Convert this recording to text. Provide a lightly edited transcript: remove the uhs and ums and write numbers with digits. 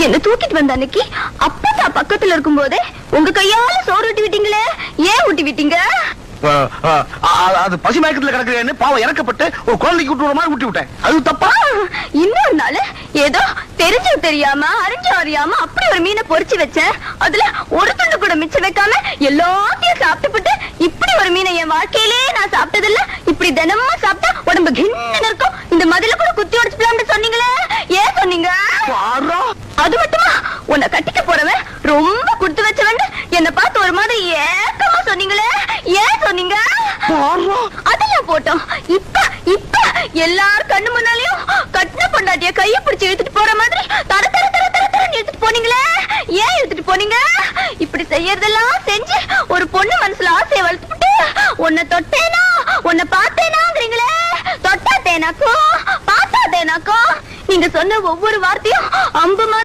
என்ன தூக்கிட்டு வந்த அன்னைக்கு அப்பதான் பக்கத்துல இருக்கும் போதே உங்க கையால சோறு ஊட்டி விட்டீங்களே, ஏன் ஊட்டி விட்டீங்க? அது பசி மயக்கத்துல கிடக்குறேன்னு பாவம் இறக்கப்பட்டு ஒரு குழந்தைக்கு விட்டு மாதிரி ஊட்டி விட்டேன். அது தப்பா? இன்னொரு நாள் ஏதோ தெரிஞ்சோ தெரியாம அறிஞ்சோ அறியாம அப்படி ஒரு மீனை பொரிச்சு வச்சேன். அதுல ஒரு துண்டு கூட மிச்சம் வைக்காம எல்லாத்தையும் சாப்பிட்டுப்பட்டு இப்படி ஒரு மீனை என் வாழ்க்கையிலே நான் சாப்பிட்டதில்ல. இப்படி தினமும் சாப்பிட்டா உடம்பு கிண்ணு இருக்கும். இந்த மதில கூட குத்தி உடைச்சுக்கலாம்னு சொன்னீங்களே, ஏன் சொன்னீங்க? அது மட்டுமா, உன்னை கட்டிக்க போறவன் ரொம்ப குடுத்து வச்சவன் என்ன பார்த்து ஒரு மாதிரி ஏக்கமா சொன்னீங்களே, ஏன் சொன்னீங்க? அதெல்லாம் போட்டோம். இப்ப இப்ப எல்லார் கண்ணு முன்னாலையும் கட்டின பொண்டாட்டிய கைய பிடிச்சு இழுத்துட்டு போற மாதிரி தர தர தர தர தர இழுத்துட்டு போனீங்களே, ஏன் இழுத்துட்டு போனீங்க? இப்படி செய்யறதெல்லாம் செஞ்சு ஒரு பொண்ணு மனசுல ஆசையை வளர்த்துட்டு உன்னை தொட்டேனா உன்னை பார்த்தேனாங்கிறீங்களே. தொட்டா தேனாக்கோ பார்த்தா தேனாக்கோ, நீங்க சொன்ன ஒவ்வொரு வார்த்தையும் அம்பு